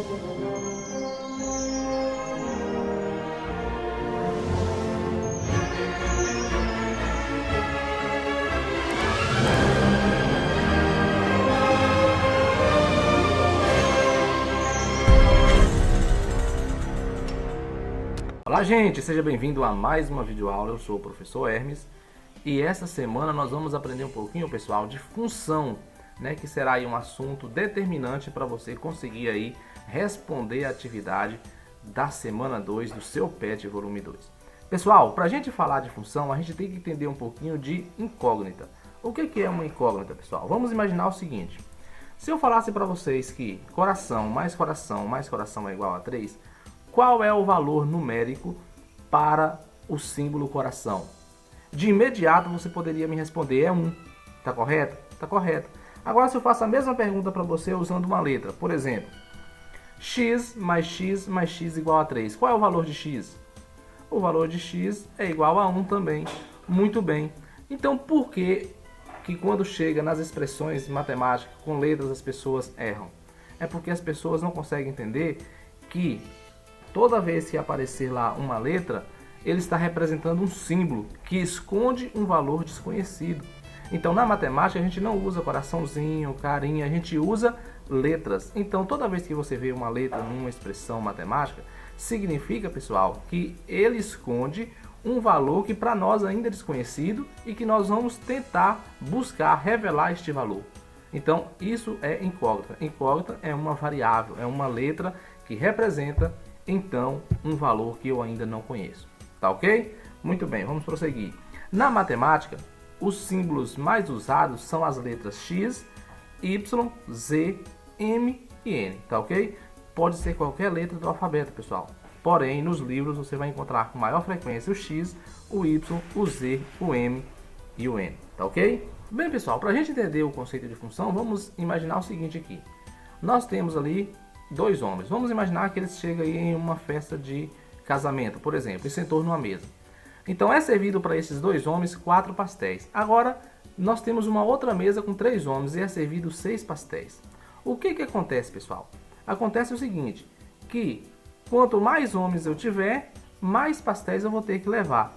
Olá gente, seja bem-vindo a mais uma videoaula. Eu sou o professor Hermes e essa semana nós vamos aprender um pouquinho, pessoal, de função, né, que será aí um assunto determinante para você conseguir aí responder a atividade da semana 2 do seu PET volume 2. Pessoal, para a gente falar de função, a gente tem que entender um pouquinho de incógnita. O que é uma incógnita, pessoal? Vamos imaginar o seguinte: se eu falasse para vocês que coração mais coração é igual a 3, qual é o valor numérico para o símbolo coração? De imediato você poderia me responder, é 1. Tá correto? Tá correto. Agora, se eu faço a mesma pergunta para você usando uma letra, por exemplo, x mais x igual a 3. Qual é o valor de x? O valor de x é igual a 1 também. Muito bem. Então, por que quando chega nas expressões matemáticas com letras as pessoas erram? É porque as pessoas não conseguem entender que toda vez que aparecer lá uma letra, ele está representando um símbolo que esconde um valor desconhecido. Então, na matemática, a gente não usa coraçãozinho, carinha, a gente usa letras. Então, toda vez que você vê uma letra numa expressão matemática, significa, pessoal, que ele esconde um valor que para nós ainda é desconhecido e que nós vamos tentar buscar revelar este valor. Então, isso é incógnita. Incógnita é uma variável, é uma letra que representa então um valor que eu ainda não conheço. Tá ok? Muito bem, vamos prosseguir. Na matemática, os símbolos mais usados são as letras X, Y, Z, M e N. Tá ok? Pode ser qualquer letra do alfabeto, pessoal. Porém, nos livros você vai encontrar com maior frequência o X, o Y, o Z, o M e o N. Tá ok? Bem, pessoal, para a gente entender o conceito de função, vamos imaginar o seguinte aqui. Nós temos ali dois homens. Vamos imaginar que eles chegam aí em uma festa de casamento, por exemplo, e sentou numa mesa. Então é servido para esses dois homens 4 pastéis. Agora nós temos uma outra mesa com 3 homens e é servido 6 pastéis. O que acontece, pessoal? Acontece o seguinte, que quanto mais homens eu tiver, mais pastéis eu vou ter que levar.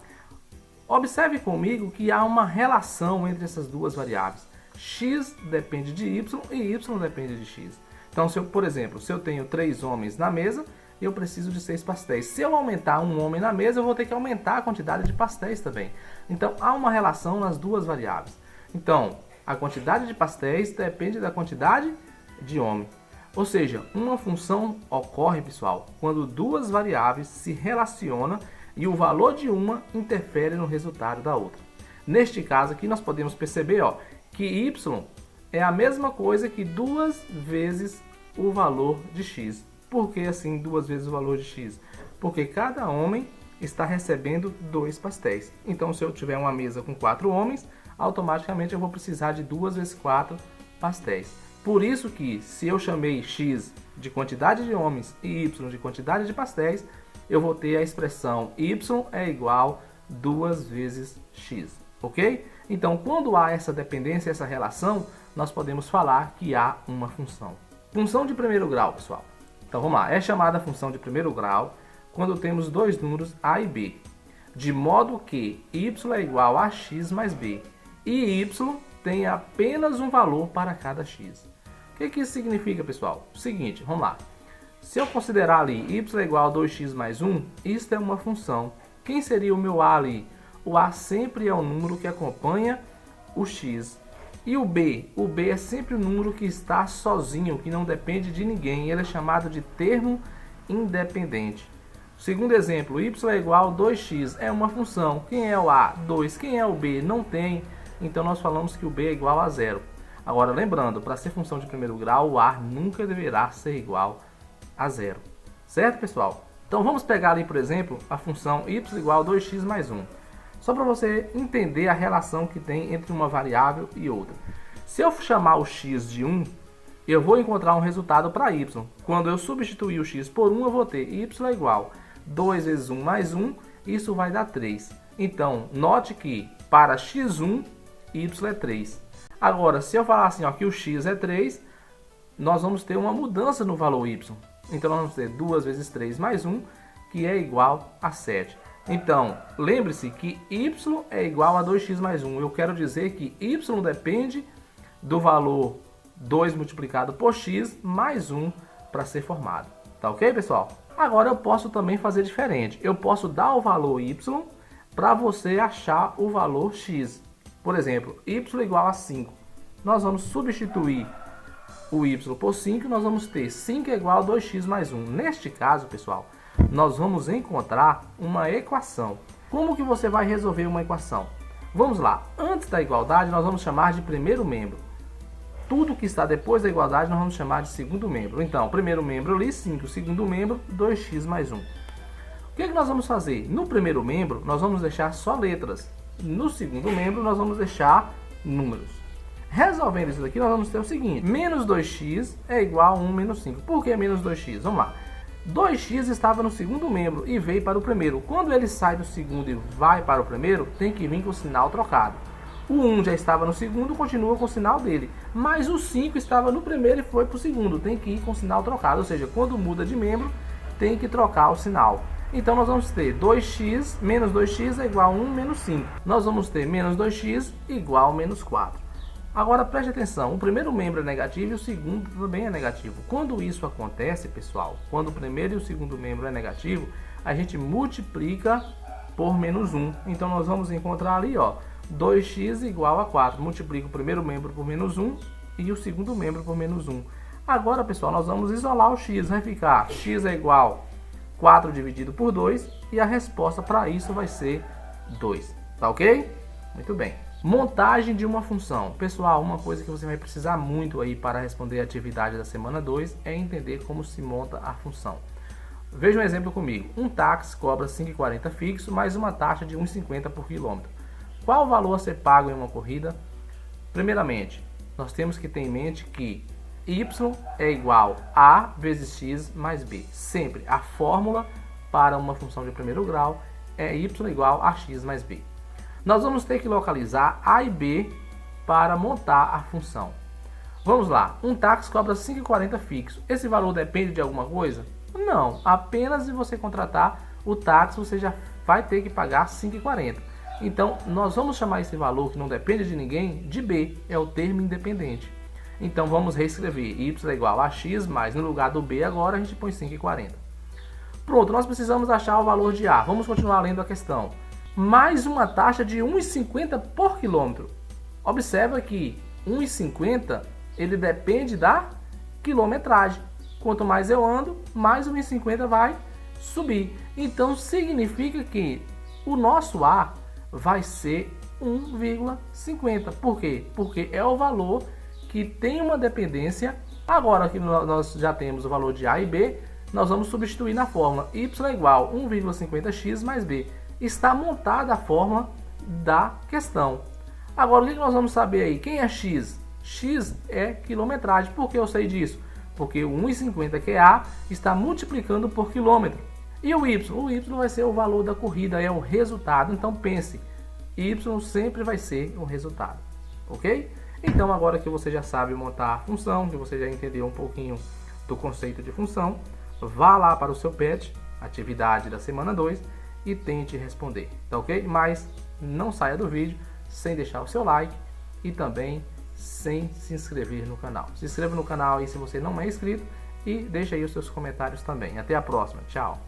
Observe comigo que há uma relação entre essas duas variáveis. X depende de Y e Y depende de X. Então, por exemplo, se eu tenho 3 homens na mesa, eu preciso de 6 pastéis. Se eu aumentar um homem na mesa, eu vou ter que aumentar a quantidade de pastéis também. Então, há uma relação nas duas variáveis. Então, a quantidade de pastéis depende da quantidade de homem. Ou seja, uma função ocorre, pessoal, quando duas variáveis se relacionam e o valor de uma interfere no resultado da outra. Neste caso aqui, nós podemos perceber que y é a mesma coisa que 2 vezes o valor de x. Por que assim 2 vezes o valor de x? Porque cada homem está recebendo 2 pastéis. Então, se eu tiver uma mesa com 4 homens, automaticamente eu vou precisar de 2 vezes 4 pastéis. Por isso que, se eu chamei x de quantidade de homens e y de quantidade de pastéis, eu vou ter a expressão y é igual 2 vezes x. Ok? Então, quando há essa dependência, essa relação, nós podemos falar que há uma função. Função de primeiro grau, pessoal. Então, vamos lá. É chamada função de primeiro grau quando temos dois números a e b, de modo que y é igual a x mais b e y tem apenas um valor para cada x. O que isso significa, pessoal? O seguinte, vamos lá. Se eu considerar ali y é igual a 2x mais 1, isso é uma função. Quem seria o meu a ali? O a sempre é o número que acompanha o x. E o b? O b é sempre o número que está sozinho, que não depende de ninguém. Ele é chamado de termo independente. Segundo exemplo, y é igual a 2x. É uma função. Quem é o a? 2. Quem é o b? Não tem. Então nós falamos que o b é igual a 0. Agora, lembrando, para ser função de primeiro grau, o a nunca deverá ser igual a 0. Certo, pessoal? Então vamos pegar ali, por exemplo, a função y igual a 2x mais 1. Só para você entender a relação que tem entre uma variável e outra. Se eu chamar o x de 1, eu vou encontrar um resultado para y. Quando eu substituir o x por 1, eu vou ter y é igual a 2 vezes 1 mais 1, isso vai dar 3. Então, note que para x1, y é 3. Agora, se eu falar assim, que o x é 3, nós vamos ter uma mudança no valor y. Então nós vamos ter 2 vezes 3 mais 1, que é igual a 7. Então, lembre-se que y é igual a 2x mais 1. Eu quero dizer que y depende do valor 2 multiplicado por x mais 1 para ser formado. Tá ok, pessoal? Agora eu posso também fazer diferente. Eu posso dar o valor y para você achar o valor x. Por exemplo, y igual a 5. Nós vamos substituir o y por 5 e nós vamos ter 5 é igual a 2x mais 1. Neste caso, pessoal, nós vamos encontrar uma equação. Como que você vai resolver uma equação? Vamos lá. Antes da igualdade, nós vamos chamar de primeiro membro. Tudo que está depois da igualdade, nós vamos chamar de segundo membro. Então, primeiro membro ali, 5. Segundo membro, 2x mais 1. O que é que nós vamos fazer? No primeiro membro, nós vamos deixar só letras. No segundo membro, nós vamos deixar números. Resolvendo isso daqui, nós vamos ter o seguinte. Menos 2x é igual a 1 menos 5. Por que menos 2x? Vamos lá. 2x estava no segundo membro e veio para o primeiro. Quando ele sai do segundo e vai para o primeiro, tem que vir com o sinal trocado. O 1 já estava no segundo, continua com o sinal dele. Mas o 5 estava no primeiro e foi para o segundo. Tem que ir com o sinal trocado. Ou seja, quando muda de membro, tem que trocar o sinal. Então nós vamos ter 2x menos 2x é igual a 1 menos 5. Nós vamos ter menos 2x igual a menos 4. Agora preste atenção, o primeiro membro é negativo e o segundo também é negativo. Quando isso acontece, pessoal, quando o primeiro e o segundo membro é negativo, a gente multiplica por menos 1. Então nós vamos encontrar ali, ó, 2x igual a 4. Multiplica o primeiro membro por menos 1 e o segundo membro por menos 1. Agora, pessoal, nós vamos isolar o x. Vai ficar x é igual a 4 dividido por 2 e a resposta para isso vai ser 2. Tá ok? Muito bem. Montagem de uma função. Pessoal, uma coisa que você vai precisar muito aí para responder a atividade da semana 2 é entender como se monta a função. Veja um exemplo comigo. Um táxi cobra 5,40 fixo mais uma taxa de 1,50 por quilômetro. Qual o valor a ser pago em uma corrida? Primeiramente, nós temos que ter em mente que y é igual a vezes x mais b. Sempre a fórmula para uma função de primeiro grau é y igual a x mais b. Nós vamos ter que localizar a e b para montar a função. Vamos lá, um táxi cobra 5,40 fixo. Esse valor depende de alguma coisa? Não, apenas se você contratar o táxi você já vai ter que pagar 5,40. Então nós vamos chamar esse valor que não depende de ninguém de b, é o termo independente. Então vamos reescrever y é igual a x, mas no lugar do b agora a gente põe 5,40. Pronto, nós precisamos achar o valor de a. Vamos continuar lendo a questão. Mais uma taxa de 1,50 por quilômetro. Observa que 1,50 ele depende da quilometragem. Quanto mais eu ando, mais 1,50 vai subir. Então significa que o nosso A vai ser 1,50. Por quê? Porque é o valor que tem uma dependência. Agora que nós já temos o valor de A e B, nós vamos substituir na fórmula y é igual a 1,50x mais b. Está montada a fórmula da questão. Agora, o que nós vamos saber aí? Quem é x? X é quilometragem. Por que eu sei disso? Porque o 1,50 que é A está multiplicando por quilômetro. E o y? O y vai ser o valor da corrida, é o resultado. Então pense, y sempre vai ser o resultado. Ok? Então agora que você já sabe montar a função, que você já entendeu um pouquinho do conceito de função, vá lá para o seu PET, atividade da semana 2, e tente responder, tá ok? Mas não saia do vídeo sem deixar o seu like e também sem se inscrever no canal. Se inscreva no canal aí se você não é inscrito e deixe aí os seus comentários também. Até a próxima, tchau!